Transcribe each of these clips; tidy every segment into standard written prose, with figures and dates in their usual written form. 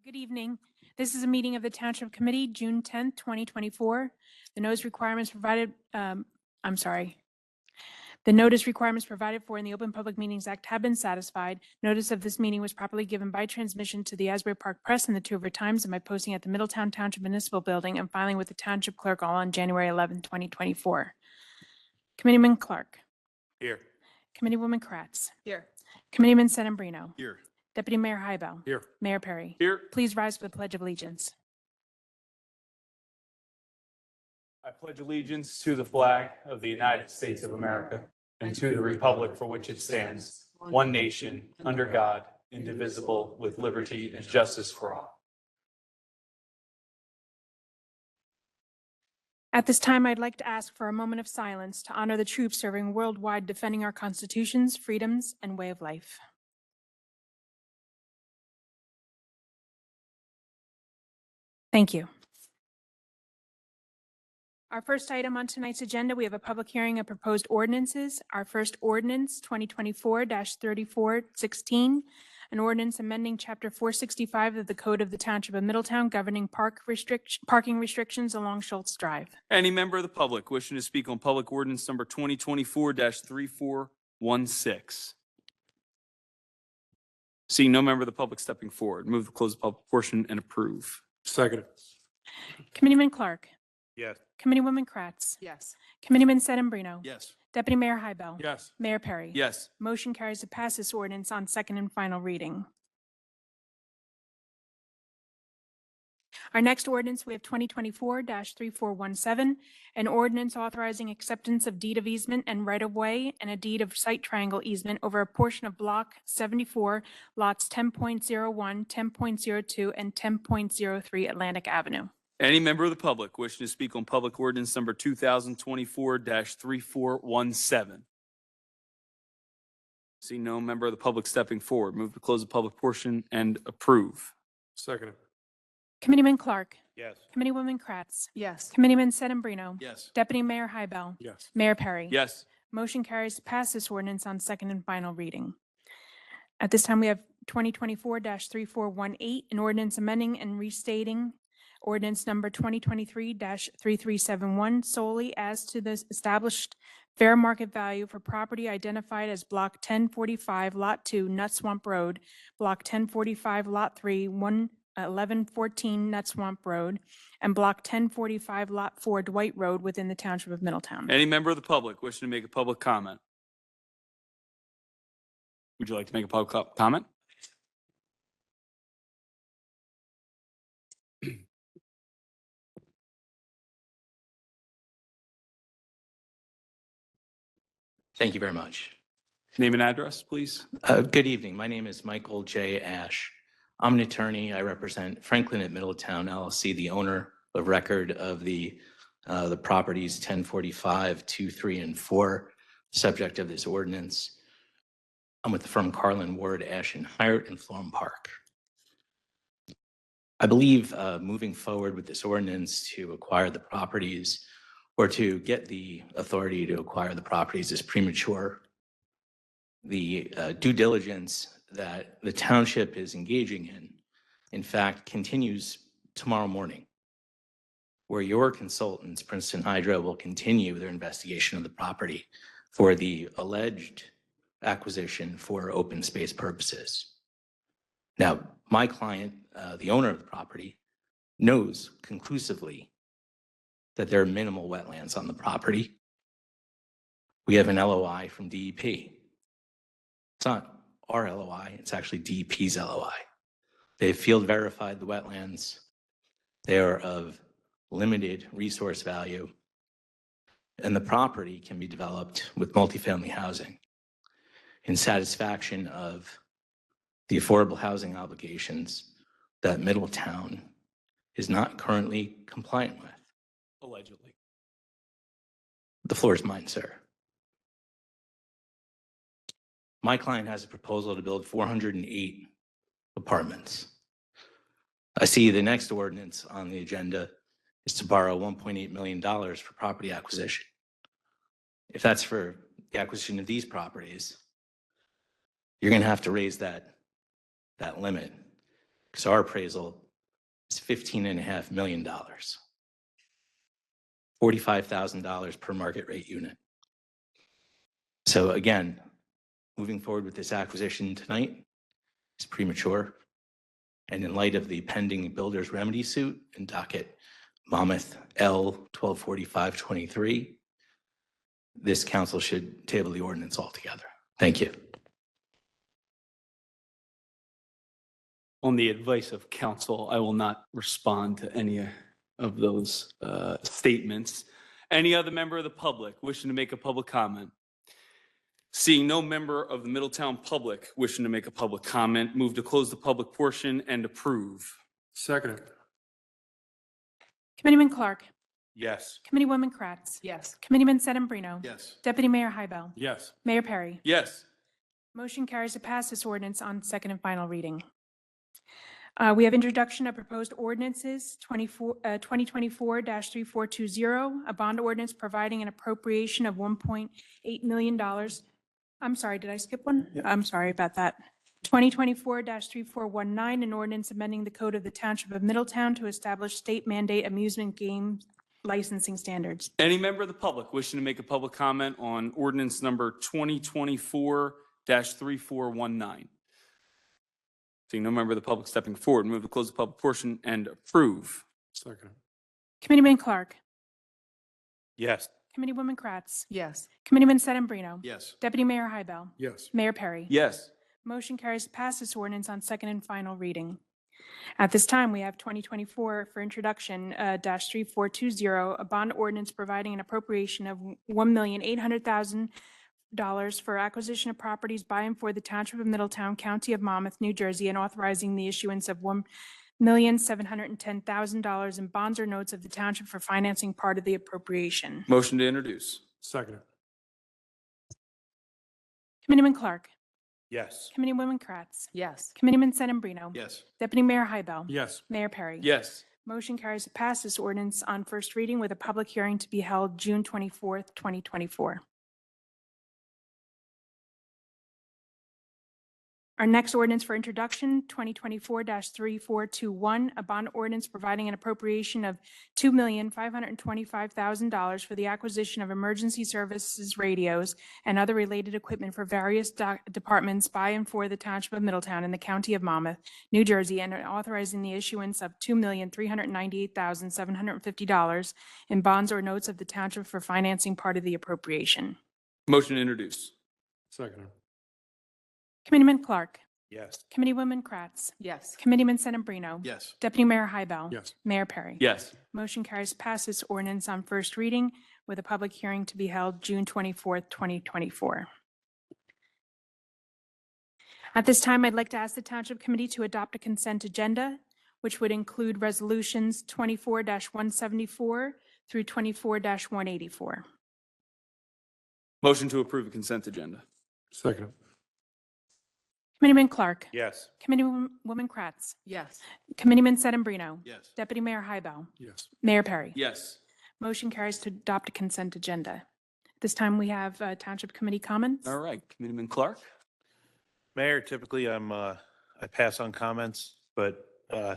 Good evening. This is a meeting of the Township Committee, June 10th, 2024. The notice requirements provided, The notice requirements provided for in the Open Public Meetings Act have been satisfied. Notice of this meeting was properly given by transmission to the Asbury Park Press and the Two River Times and by posting at the Middletown Township Municipal Building and filing with the Township Clerk all on January 11, 2024. Committeeman Clark. Here. Committeewoman Kratz. Here. Committeeman Sedambrino. Here. Deputy Mayor Hybel. Here. Mayor Perry. Here. Please rise for the Pledge of Allegiance. I pledge allegiance to the flag of the United States of America and to the republic for which it stands, one nation, under God, indivisible, with liberty and justice for all. At this time, I'd like to ask for a moment of silence to honor the troops serving worldwide defending our constitutions, freedoms, and way of life. Thank you. Our first item on tonight's agenda, we have a public hearing of proposed ordinances. Our first ordinance, 2024-3416, an ordinance amending Chapter 465 of the Code of the Township of Middletown governing parking restrictions along Schultz Drive. Any member of the public wishing to speak on public ordinance number 2024-3416? Seeing no member of the public stepping forward, move to close the public portion and approve. Second. Committeeman Clark. Yes. Committeewoman Kratz. Yes. Committeeman Sedambrino. Yes. Deputy Mayor Hybel. Yes. Mayor Perry. Yes. Motion carries to pass this ordinance on second and final reading. Our next ordinance, we have 2024-3417, an ordinance authorizing acceptance of deed of easement and right-of-way and a deed of site triangle easement over a portion of Block 74, lots 10.01, 10.02, and 10.03 Atlantic Avenue. Any member of the public wishing to speak on public ordinance number 2024-3417? See no member of the public stepping forward, move to close the public portion and approve. Second. Committeeman Clark. Yes. Committeewoman Kratz. Yes. Committeeman Sedambrino. Yes. Deputy Mayor Hybel. Yes. Mayor Perry. Yes. Motion carries to pass this ordinance on second and final reading. At this time, we have 2024-3418, an ordinance amending and restating ordinance number 2023-3371 solely as to the established fair market value for property identified as Block 1045, Lot 2, Nut Swamp Road, Block 1045, Lot 3, 1114 Nut Swamp Road, and Block 1045, Lot 4, Dwight Road within the Township of Middletown. Any member of the public wishing to make a public comment? Would you like to make a public comment? Thank you very much. Name and address, please. Good evening. My name is Michael J. Ash. I'm an attorney. I represent Franklin at Middletown LLC, the owner of record of the properties 1045, 2, 3, and 4, subject of this ordinance. I'm with the firm Carlin Ward, Ash and Hyatt in Florham Park. I believe moving forward with this ordinance to acquire the properties or to get the authority to acquire the properties is premature. The due diligence that the township is engaging in fact, continues tomorrow morning, where your consultants, Princeton Hydro, will continue their investigation of the property for the alleged acquisition for open space purposes. Now, my client, the owner of the property, knows conclusively that there are minimal wetlands on the property. We have an LOI from DEP. It's not our LOI, it's actually DEP's LOI. They've field verified the wetlands. They are of limited resource value, and the property can be developed with multifamily housing in satisfaction of the affordable housing obligations that Middletown is not currently compliant with. Allegedly. The floor is mine, sir. My client has a proposal to build 408 apartments. I see the next ordinance on the agenda is to borrow $1.8 million for property acquisition. If that's for the acquisition of these properties, you're going to have to raise that limit. because our appraisal is $15.5 million. $45,000 per market rate unit. So again, moving forward with this acquisition tonight is premature. And in light of the pending builder's remedy suit in docket Monmouth L 124523, this council should table the ordinance altogether. Thank you. On the advice of counsel, I will not respond to any of those statements. Any other member of the public wishing to make a public comment? Seeing no member of the Middletown public wishing to make a public comment, move to close the public portion and approve. Second. Committeeman Clark. Yes. Committeewoman Kratz. Yes. Committeeman Sedambrino. Yes. Deputy Mayor Hybel. Yes. Mayor Perry. Yes. Motion carries to pass this ordinance on second and final reading. We have introduction of proposed ordinances 2024-3420, a bond ordinance providing an appropriation of $1.8 million. I'm sorry, did I skip one? I'm sorry about that. 2024-3419, an ordinance amending the code of the Township of Middletown to establish state mandate amusement game licensing standards. Any member of the public wishing to make a public comment on ordinance number 2024-3419? Seeing no member of the public stepping forward, move to close the public portion and approve. Second. Committeeman Clark. Yes. Committeewoman Kratz. Yes. Committeeman Sedambrino. Yes. Deputy Mayor Hybel. Yes. Mayor Perry. Yes. Motion carries to pass this ordinance on second and final reading. At this time, we have 2024 for introduction, -3420, a bond ordinance providing an appropriation of $1,800,000 for acquisition of properties by and for the Township of Middletown, County of Monmouth, New Jersey, and authorizing the issuance of $1,710,000 in bonds or notes of the township for financing part of the appropriation. Motion to introduce. Second. Committeeman Clark. Yes. Committeewoman Kratz. Yes. Committeeman Sedambrino. Yes. Deputy Mayor Hybel. Yes. Mayor Perry. Yes. Motion carries to pass this ordinance on first reading with a public hearing to be held June 24th, 2024. Our next ordinance for introduction, 2024-3421, a bond ordinance providing an appropriation of $2,525,000 for the acquisition of emergency services radios and other related equipment for various departments by and for the Township of Middletown in the County of Monmouth, New Jersey, and authorizing the issuance of $2,398,750 in bonds or notes of the township for financing part of the appropriation. Motion to introduce. Second. Committeeman Clark. Yes. Committeewoman Kratz. Yes. Committeeman Sedambrino. Yes. Deputy Mayor Hybel. Yes. Mayor Perry. Yes. Motion carries to pass this ordinance on first reading with a public hearing to be held June 24th, 2024. At this time, I'd like to ask the Township Committee to adopt a consent agenda, which would include resolutions 24-174 through 24-184. Motion to approve a consent agenda. Second. Committeeman Clark. Yes. Committeewoman Kratz. Yes. Committeeman Sedambrino. Yes. Deputy Mayor Hybel. Yes. Mayor Perry. Yes. Motion carries to adopt a consent agenda. This time we have Township Committee comments. All right, Committeeman Clark. Mayor, typically I pass on comments, but I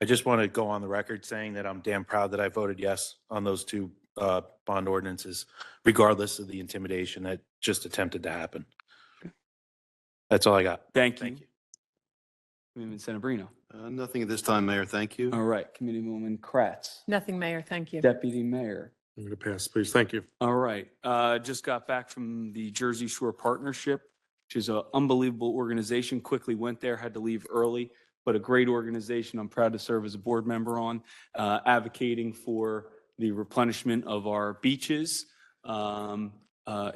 just want to go on the record saying that I'm damn proud that I voted yes on those two bond ordinances, regardless of the intimidation that just attempted to happen. That's all I got. Thank you. Thank you. Committeeman Sedambrino. Nothing at this time, Mayor. Thank you. All right, Committeewoman Kratz. Nothing, Mayor. Thank you. Deputy Mayor. I'm going to pass, please. Thank you. All right, just got back from the Jersey Shore Partnership, which is an unbelievable organization. Quickly went there, had to leave early, but a great organization. I'm proud to serve as a board member on, advocating for the replenishment of our beaches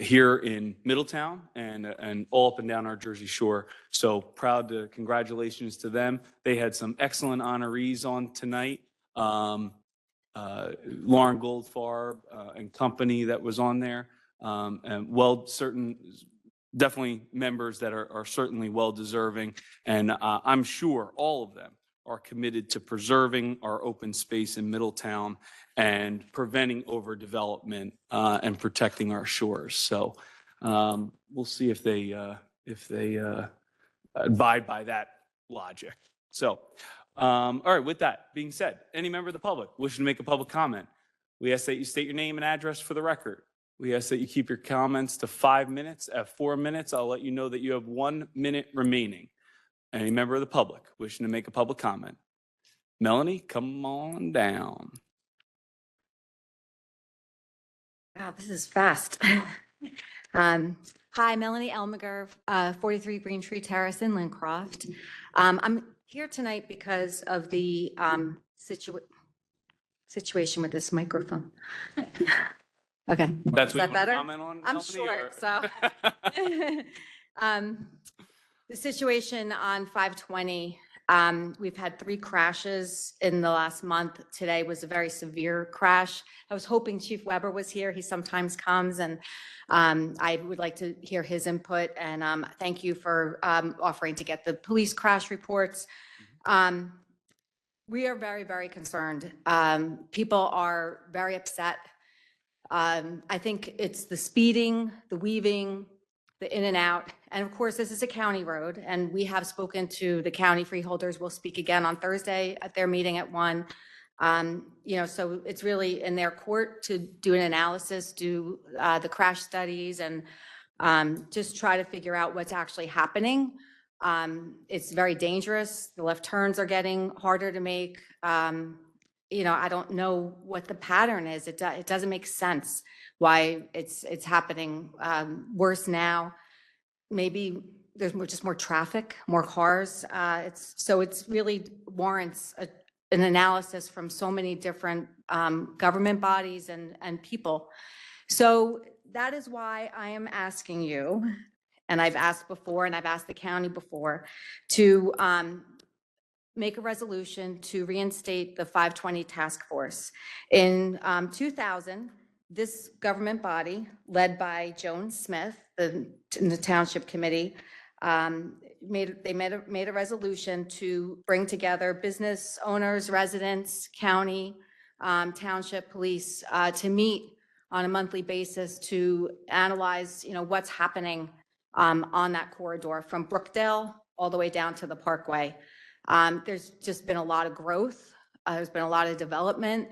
here in Middletown and all up and down our Jersey Shore. So proud to, congratulations to them. They had some excellent honorees on tonight. Lauren Goldfarb and company that was on there. And definitely members that are certainly well deserving. And I'm sure all of them are committed to preserving our open space in Middletown and preventing overdevelopment and protecting our shores. So we'll see if they abide by that logic. So, all right, with that being said, any member of the public wishing to make a public comment, we ask that you state your name and address for the record. We ask that you keep your comments to 5 minutes. At 4 minutes, I'll let you know that you have 1 minute remaining. Any member of the public wishing to make a public comment? Melanie, come on down. Wow, this is fast. Hi, Melanie Elmiger, 43 Green Tree Terrace in Lincroft. I'm here tonight because of the situation with this microphone. Okay. That's Is what that you want to better? comment on, I'm Melanie, short, or- so. The situation on 520, we've had 3 crashes in the last month. Today was a very severe crash. I was hoping Chief Weber was here. He sometimes comes, and I would like to hear his input. And thank you for offering to get the police crash reports. We are very, very concerned. People are very upset. I think it's the speeding, the weaving, the in and out. And of course, this is a county road, and we have spoken to the county freeholders. We'll speak again on Thursday at their meeting at 1. So it's really in their court to do an analysis, do the crash studies, and just try to figure out what's actually happening. It's very dangerous. The left turns are getting harder to make. I don't know what the pattern is. It doesn't make sense why it's happening worse now. Maybe there's just more traffic, more cars. It's really warrants an analysis from so many different government bodies and people. So that is why I am asking you, and I've asked before, and I've asked the county before, to make a resolution to reinstate the 520 task force. In 2000, this government body, led by Joan Smith, in the Township Committee, made a resolution to bring together business owners, residents, county, township, police, to meet on a monthly basis to analyze, what's happening on that corridor from Brookdale all the way down to the Parkway. There's just been a lot of growth. There's been a lot of development.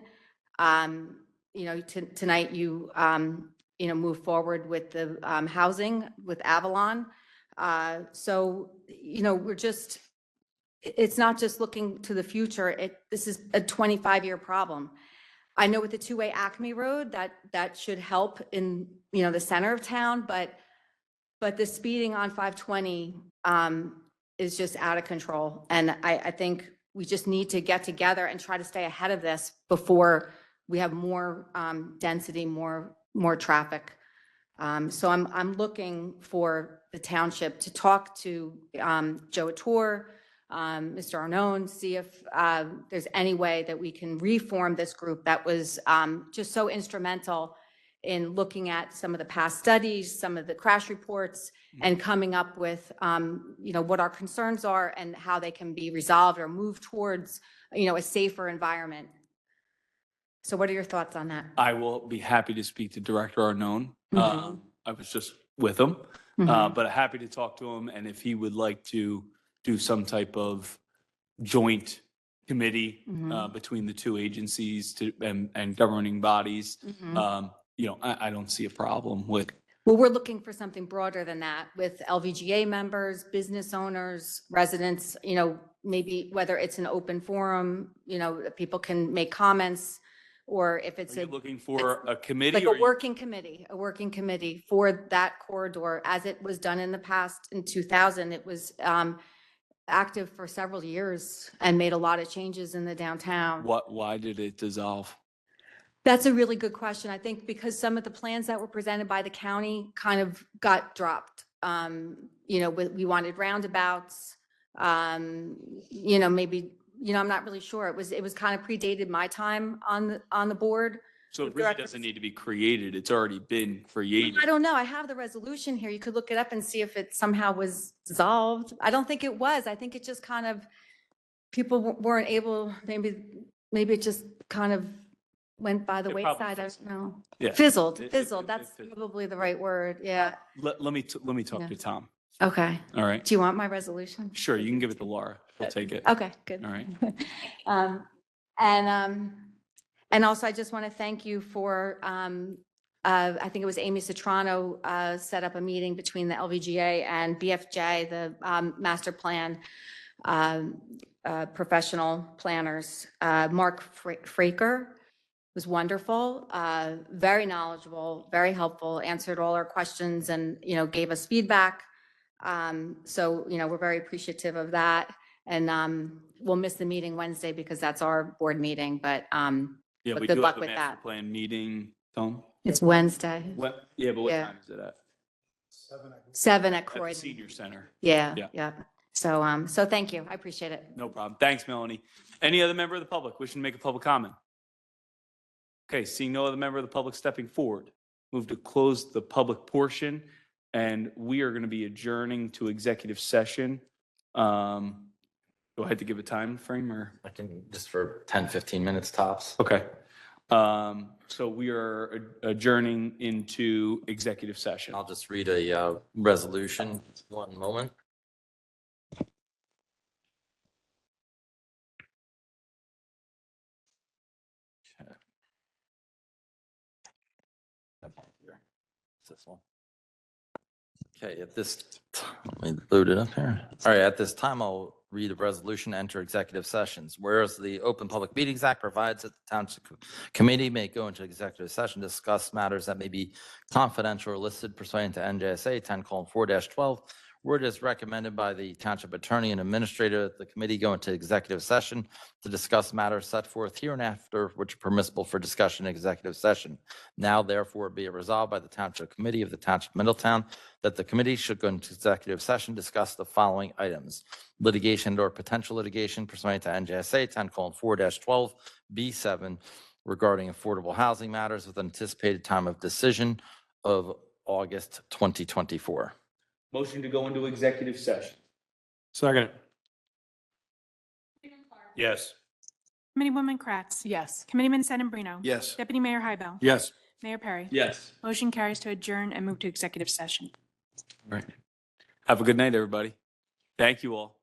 Tonight you move forward with the housing with Avalon. It's not just looking to the future. This is a 25-year problem. I know with the two-way Acme Road that should help in the center of town, but the speeding on 520 is just out of control. And I think we just need to get together and try to stay ahead of this before we have more density, more traffic. So I'm looking for the township to talk to Joe Tour, Mr. Arnone, see if there's any way that we can reform this group that was just so instrumental in looking at some of the past studies, some of the crash reports, and coming up with, what our concerns are and how they can be resolved or move towards, a safer environment. So what are your thoughts on that? I will be happy to speak to Director Arnone. Mhm. I was just with him, Mhm. but happy to talk to him. And if he would like to do some type of joint committee Mhm. between the two agencies and governing bodies, Mhm. I don't see a problem with. Well, we're looking for something broader than that with LVGA members, business owners, residents, maybe whether it's an open forum, that people can make comments, or if it's Are you a, looking for a committee? like or a working committee for that corridor, as it was done in the past. In 2000, it was active for several years and made a lot of changes in the downtown. Why did it dissolve? That's a really good question. I think because some of the plans that were presented by the county kind of got dropped. We wanted roundabouts, maybe, I'm not really sure. It was kind of predated my time on the board. So it really doesn't need to be created. It's already been created. I don't know. I have the resolution here. You could look it up and see if it somehow was dissolved. I don't think it was. I think it just kind of, people weren't able, maybe it just kind of went by the It probably wayside. I don't know. Yeah. Fizzled. It That's fizzled. probably the right word. Yeah. Let me talk Yeah. to Tom. Okay. All right. Do you want my resolution? Sure, you can give it to Laura. We'll take it. Okay, good. All right. Um, and also I just want to thank you for, I think it was Amy Citrano, set up a meeting between the LVGA and BFJ, the, master plan, professional planners. Mark Fraker was wonderful, very knowledgeable, very helpful, answered all our questions and, gave us feedback. So, we're very appreciative of that. And we'll miss the meeting Wednesday because that's our board meeting, but Yeah, But we good do luck have a with master that. plan meeting, Tom. it's Wednesday, What, yeah, but what Yeah. time is it at? 7 at At the Croydon. senior center. Yeah, Yeah. yeah. So thank you. I appreciate it. No problem. Thanks, Melanie. Any other member of the public wishing to make a public comment? Okay, seeing no other member of the public stepping forward, move to close the public portion, and we are going to be adjourning to executive session. Do I have to give a time frame or? I can, just for 10, 15 minutes tops. Okay. So we are adjourning into executive session. I'll just read a resolution. One moment. This one. Okay, let me load it up here. All right, at this time, I'll read a resolution, enter executive sessions. Whereas the Open Public Meetings Act provides that the Township Committee may go into executive session, to discuss matters that may be confidential or listed pursuant to NJSA 10:4-12. Where it is recommended by the Township Attorney and Administrator, the committee go into executive session to discuss matters set forth hereinafter which are permissible for discussion in executive session. Now therefore be it resolved by the Township Committee of the Township of Middletown that the committee should go into executive session, discuss the following items: litigation or potential litigation pursuant to NJSA 10:4-12B7 regarding affordable housing matters with anticipated time of decision of August 2024. Motion to go into executive session. Second. Yes. Committeewoman Kratz. Yes. Committeeman Sedambrino. Yes. Deputy Mayor Hybel. Yes. Mayor Perry. Yes. Motion carries to adjourn and move to executive session. All right. Have a good night, everybody. Thank you all.